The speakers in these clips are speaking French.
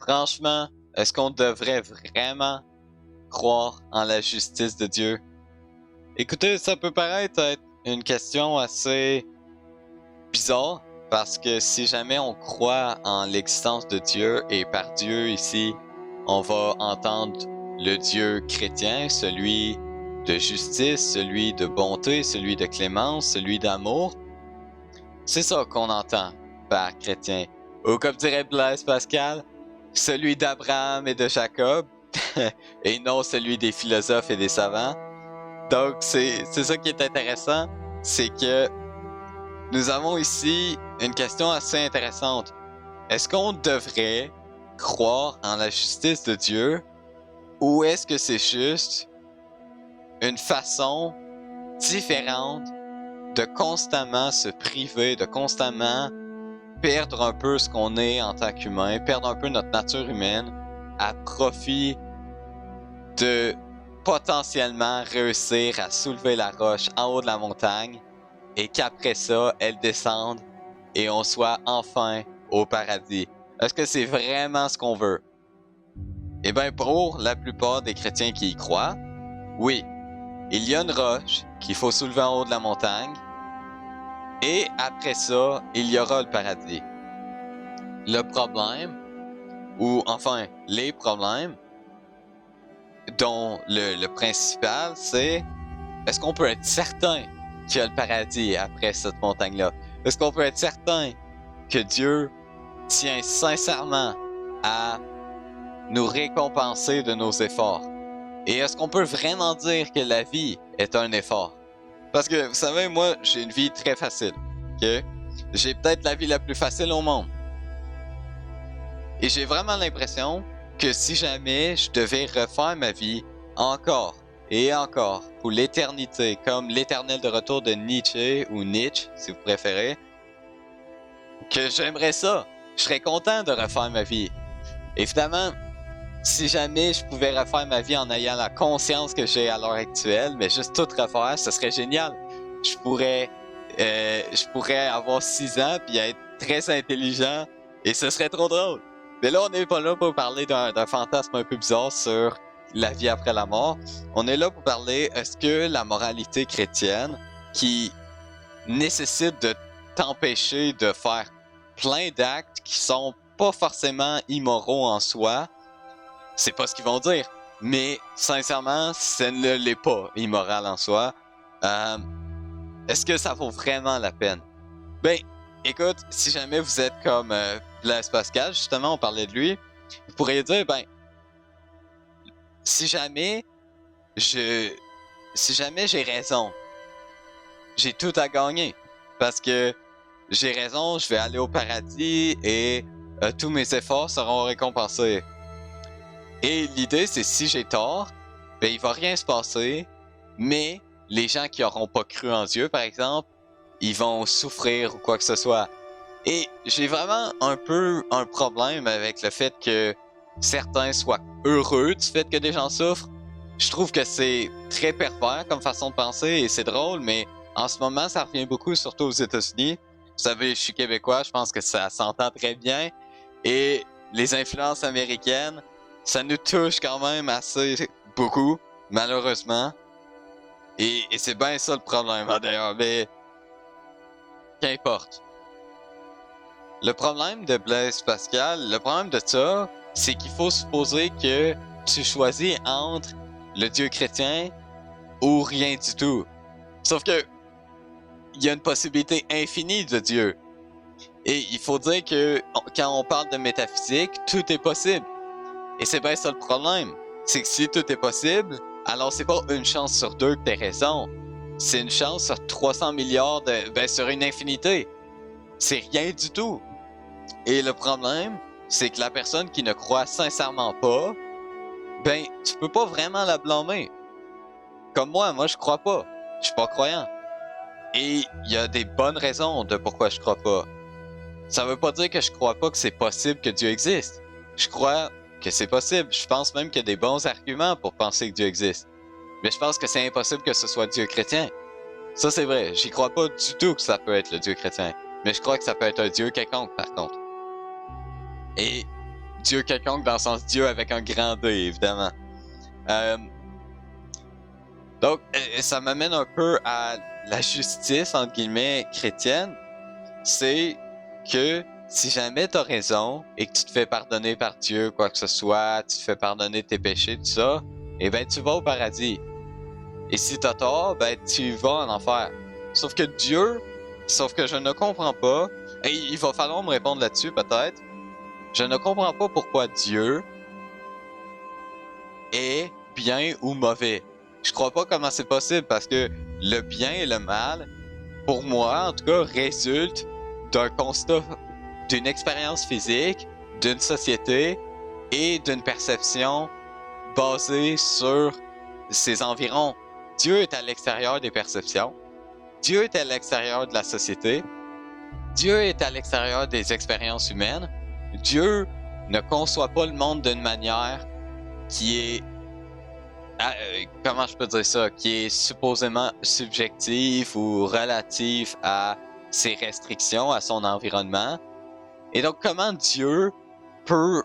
Franchement, est-ce qu'on devrait vraiment croire en la justice de Dieu? Écoutez, ça peut paraître être une question assez bizarre, parce que si jamais on croit en l'existence de Dieu, et par Dieu ici, on va entendre le Dieu chrétien, celui de justice, celui de bonté, celui de clémence, celui d'amour, c'est ça qu'on entend par chrétien. Ou comme dirait Blaise Pascal, celui d'Abraham et de Jacob, et non celui des philosophes et des savants. Donc c'est ça qui est intéressant, c'est que nous avons ici une question assez intéressante. Est-ce qu'on devrait croire en la justice de Dieu, ou est-ce que c'est juste une façon différente de constamment se priver, de constamment perdre un peu ce qu'on est en tant qu'humain, perdre un peu notre nature humaine à profit de potentiellement réussir à soulever la roche en haut de la montagne et qu'après ça, elle descende et on soit enfin au paradis. Est-ce que c'est vraiment ce qu'on veut? Eh bien, pour la plupart des chrétiens qui y croient, oui, il y a une roche qu'il faut soulever en haut de la montagne et après ça, il y aura le paradis. Le problème, ou enfin les problèmes, dont le principal, c'est est-ce qu'on peut être certain qu'il y a le paradis après cette montagne-là? Est-ce qu'on peut être certain que Dieu tient sincèrement à nous récompenser de nos efforts? Et est-ce qu'on peut vraiment dire que la vie est un effort? Parce que, vous savez, moi, j'ai une vie très facile, ok? J'ai peut-être la vie la plus facile au monde. Et j'ai vraiment l'impression que si jamais je devais refaire ma vie encore et encore pour l'éternité, comme l'éternel de retour de Nietzsche ou Nietzsche, si vous préférez, que j'aimerais ça. Je serais content de refaire ma vie. Évidemment, si jamais je pouvais refaire ma vie en ayant la conscience que j'ai à l'heure actuelle, mais juste tout refaire, ce serait génial. Je pourrais avoir 6 ans puis être très intelligent et ce serait trop drôle. Mais là, on n'est pas là pour parler d'un fantasme un peu bizarre sur la vie après la mort. On est là pour parler, est-ce que la moralité chrétienne, qui nécessite de t'empêcher de faire plein d'actes qui sont pas forcément immoraux en soi, c'est pas ce qu'ils vont dire, mais sincèrement, ça ne l'est pas immoral en soi. Est-ce que ça vaut vraiment la peine? Ben, écoute, si jamais vous êtes comme Blaise Pascal, justement, on parlait de lui, vous pourriez dire, ben, si jamais j'ai raison, j'ai tout à gagner. Parce que j'ai raison, je vais aller au paradis et tous mes efforts seront récompensés. Et l'idée, c'est si j'ai tort, ben, il va rien se passer, mais les gens qui auront pas cru en Dieu, par exemple, ils vont souffrir ou quoi que ce soit. Et j'ai vraiment un peu un problème avec le fait que certains soient heureux du fait que des gens souffrent. Je trouve que c'est très pervers comme façon de penser et c'est drôle, mais en ce moment, ça revient beaucoup, surtout aux États-Unis. Vous savez, je suis québécois, je pense que ça s'entend très bien. Et les influences américaines, ça nous touche quand même assez beaucoup, malheureusement. Et c'est bien ça le problème, d'ailleurs, mais qu'importe. Le problème de Blaise Pascal, le problème de ça, c'est qu'il faut supposer que tu choisis entre le Dieu chrétien ou rien du tout. Sauf que il y a une possibilité infinie de Dieu. Et il faut dire que quand on parle de métaphysique, tout est possible. Et c'est bien ça le problème. C'est que si tout est possible, alors c'est pas une chance sur 2 que t'aies raison. C'est une chance sur 300 milliards sur une infinité. C'est rien du tout. Et le problème, c'est que la personne qui ne croit sincèrement pas, ben, tu peux pas vraiment la blâmer. Comme moi je crois pas. Je suis pas croyant. Et il y a des bonnes raisons de pourquoi je crois pas. Ça veut pas dire que je crois pas que c'est possible que Dieu existe. Je crois que c'est possible. Je pense même qu'il y a des bons arguments pour penser que Dieu existe. Mais je pense que c'est impossible que ce soit Dieu chrétien. Ça, c'est vrai. J'y crois pas du tout que ça peut être le Dieu chrétien. Mais je crois que ça peut être un Dieu quelconque, par contre. Et Dieu quelconque dans le sens Dieu avec un grand D, évidemment. Donc, ça m'amène un peu à la justice, entre guillemets, chrétienne. C'est que si jamais t'as raison et que tu te fais pardonner par Dieu, quoi que ce soit, tu te fais pardonner tes péchés, tout ça, eh ben tu vas au paradis. Et si t'as tort, ben tu vas en enfer. Sauf que je ne comprends pas, et il va falloir me répondre là-dessus peut-être, je ne comprends pas pourquoi Dieu est bien ou mauvais. Je crois pas comment c'est possible parce que le bien et le mal, pour moi en tout cas, résultent d'un constat, d'une expérience physique, d'une société et d'une perception basée sur ses environs. Dieu est à l'extérieur des perceptions. Dieu est à l'extérieur de la société. Dieu est à l'extérieur des expériences humaines. Dieu ne conçoit pas le monde d'une manière qui est, comment je peux dire ça, qui est supposément subjective ou relative à ses restrictions, à son environnement. Et donc, comment Dieu peut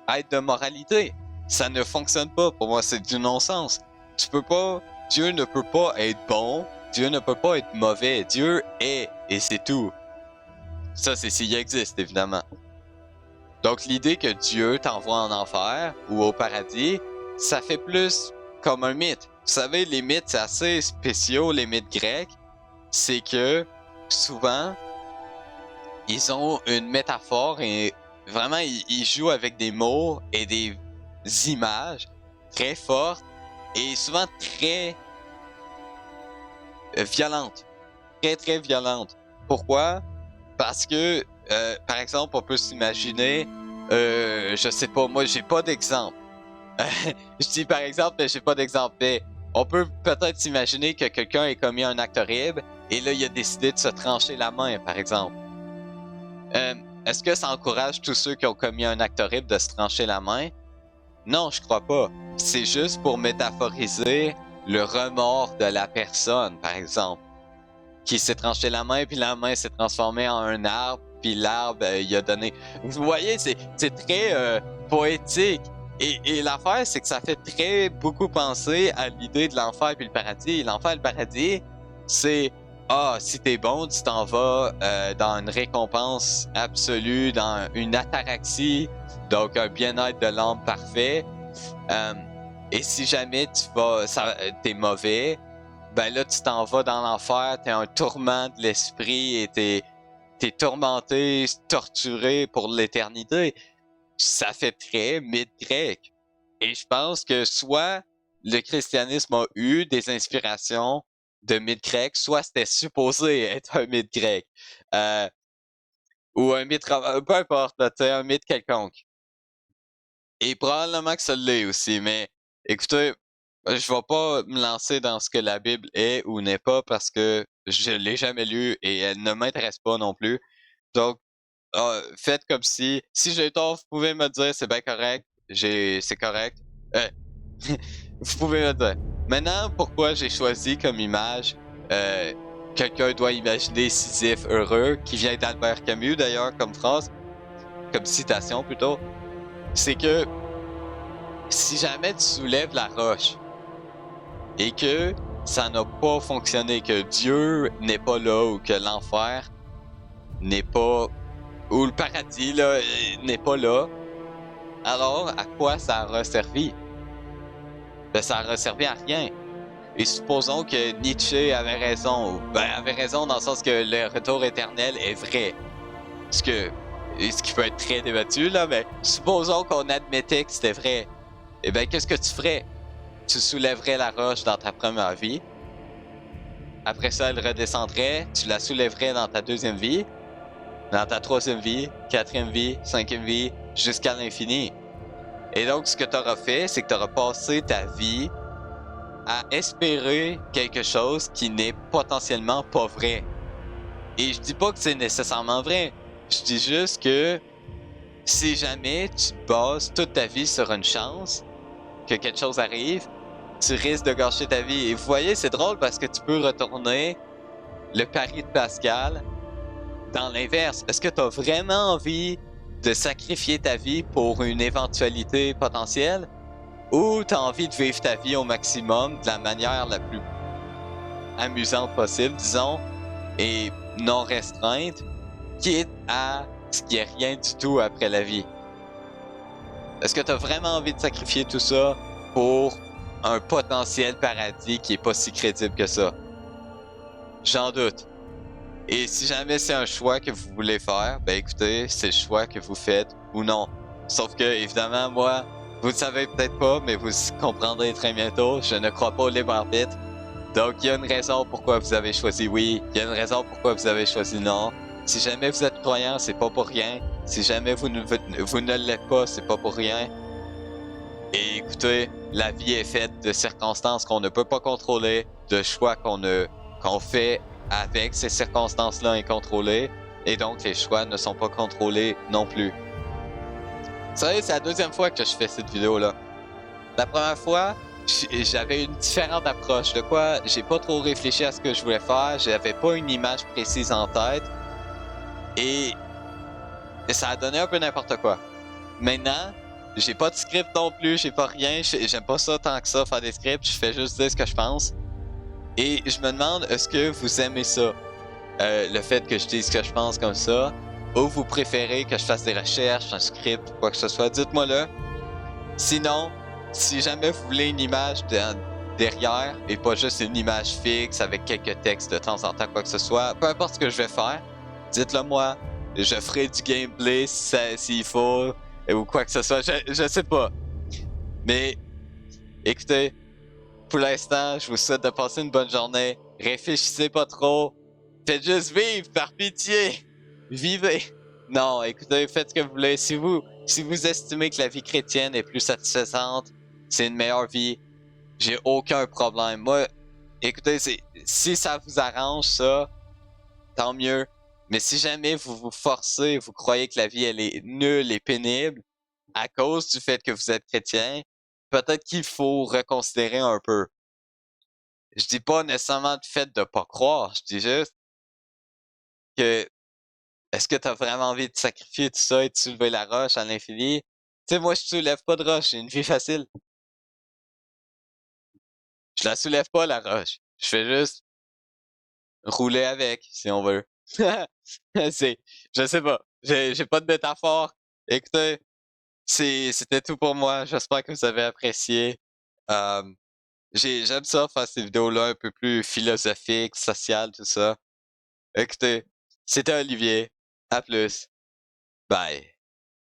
être de moralité? Ça ne fonctionne pas. Pour moi, c'est du non-sens. Dieu ne peut pas être bon. Dieu ne peut pas être mauvais. Dieu est, et c'est tout. Ça, c'est s'il existe, évidemment. Donc, l'idée que Dieu t'envoie en enfer ou au paradis, ça fait plus comme un mythe. Vous savez, les mythes, c'est assez spéciaux, les mythes grecs. C'est que, souvent, ils ont une métaphore et vraiment, ils jouent avec des mots et des images très fortes et souvent très violentes. Très, très violentes. Pourquoi? Parce que, par exemple, on peut s'imaginer, je sais pas, moi, j'ai pas d'exemple. Je dis par exemple, mais j'ai pas d'exemple. Mais on peut peut-être s'imaginer que quelqu'un ait commis un acte horrible et là, il a décidé de se trancher la main, par exemple. Est-ce que ça encourage tous ceux qui ont commis un acte horrible de se trancher la main? Non, je crois pas. C'est juste pour métaphoriser le remords de la personne, par exemple, qui s'est tranché la main, puis la main s'est transformée en un arbre, puis l'arbre, il a donné... Vous voyez, c'est très poétique. Et l'affaire, c'est que ça fait très beaucoup penser à l'idée de l'enfer puis le paradis. L'enfer et le paradis, c'est... Ah, si t'es bon, tu t'en vas dans une récompense absolue, dans une ataraxie, donc un bien-être de l'âme parfait. Et si jamais t'es mauvais, ben là, tu t'en vas dans l'enfer, t'es un tourment de l'esprit et t'es tourmenté, torturé pour l'éternité. Ça fait très mythe grec. Et je pense que soit le christianisme a eu des inspirations de mythe grec, soit c'était supposé être un mythe grec. Ou un mythe, peu importe, un mythe quelconque. Et probablement que ça l'est aussi, mais écoutez, je vais pas me lancer dans ce que la Bible est ou n'est pas parce que je l'ai jamais lu et elle ne m'intéresse pas non plus. Donc, faites comme si j'ai tort, vous pouvez me dire, c'est bien correct, c'est correct. Vous pouvez me dire. Maintenant, pourquoi j'ai choisi comme image quelqu'un doit imaginer Sisyphe heureux, qui vient d'Albert Camus d'ailleurs comme phrase, comme citation plutôt, c'est que si jamais tu soulèves la roche et que ça n'a pas fonctionné, que Dieu n'est pas là ou que l'enfer n'est pas, ou le paradis là n'est pas là, alors à quoi ça aura servi? Ben ça aura servi à rien. Et supposons que Nietzsche avait raison, avait raison dans le sens que le retour éternel est vrai. Ce qui peut être très débattu là, mais supposons qu'on admettait que c'était vrai. Eh bien, qu'est-ce que tu ferais? Tu soulèverais la roche dans ta première vie. Après ça, elle redescendrait. Tu la soulèverais dans ta deuxième vie. Dans ta troisième vie, quatrième vie, cinquième vie, jusqu'à l'infini. Et donc, ce que tu auras fait, c'est que tu auras passé ta vie à espérer quelque chose qui n'est potentiellement pas vrai. Et je dis pas que c'est nécessairement vrai. Je dis juste que si jamais tu bases toute ta vie sur une chance que quelque chose arrive, tu risques de gâcher ta vie. Et vous voyez, c'est drôle parce que tu peux retourner le pari de Pascal dans l'inverse. Est-ce que tu as vraiment envie de sacrifier ta vie pour une éventualité potentielle, ou t'as envie de vivre ta vie au maximum de la manière la plus amusante possible, disons, et non restreinte, quitte à ce qu'il n'y ait rien du tout après la vie. Est-ce que t'as vraiment envie de sacrifier tout ça pour un potentiel paradis qui est pas si crédible que ça? J'en doute. Et si jamais c'est un choix que vous voulez faire, ben écoutez, c'est le choix que vous faites ou non. Sauf que, évidemment, moi, vous ne savez peut-être pas, mais vous comprendrez très bientôt, je ne crois pas au libre arbitre. Donc, il y a une raison pourquoi vous avez choisi oui, il y a une raison pourquoi vous avez choisi non. Si jamais vous êtes croyant, c'est pas pour rien. Si jamais vous ne l'êtes pas, c'est pas pour rien. Et écoutez, la vie est faite de circonstances qu'on ne peut pas contrôler, de choix qu'on fait avec ces circonstances-là incontrôlées, et donc les choix ne sont pas contrôlés non plus. Vous savez, c'est la deuxième fois que je fais cette vidéo-là. La première fois, j'avais une différente approche, de quoi j'ai pas trop réfléchi à ce que je voulais faire, j'avais pas une image précise en tête, et ça a donné un peu n'importe quoi. Maintenant, j'ai pas de script non plus, j'ai pas rien, j'aime pas ça tant que ça, faire des scripts, je fais juste dire ce que je pense. Et je me demande, est-ce que vous aimez ça? Le fait que je dise ce que je pense comme ça, ou vous préférez que je fasse des recherches, un script, quoi que ce soit, dites-moi-le. Sinon, si jamais vous voulez une image derrière, et pas juste une image fixe avec quelques textes de temps en temps, quoi que ce soit, peu importe ce que je vais faire, dites-le moi. Je ferai du gameplay s'il faut, ou quoi que ce soit, je sais pas. Mais, écoutez, pour l'instant, je vous souhaite de passer une bonne journée. Réfléchissez pas trop. Faites juste vivre, par pitié. Vivez. Non, écoutez, faites ce que vous voulez. Si vous estimez que la vie chrétienne est plus satisfaisante, c'est une meilleure vie, j'ai aucun problème. Moi, écoutez, si ça vous arrange ça, tant mieux. Mais si jamais vous vous forcez, vous croyez que la vie elle est nulle et pénible à cause du fait que vous êtes chrétien, peut-être qu'il faut reconsidérer un peu. Je dis pas nécessairement le fait de pas croire, je dis juste que est-ce que t'as vraiment envie de sacrifier tout ça et de soulever la roche à l'infini? Tu sais, moi, je soulève pas de roche, j'ai une vie facile. Je la soulève pas, la roche. Je fais juste rouler avec, si on veut. c'est, je sais pas. J'ai pas de métaphore. Écoutez, c'était tout pour moi. J'espère que vous avez apprécié. Euh, j'aime ça faire ces vidéos-là un peu plus philosophiques, sociales, tout ça. Écoutez, c'était Olivier. À plus. Bye.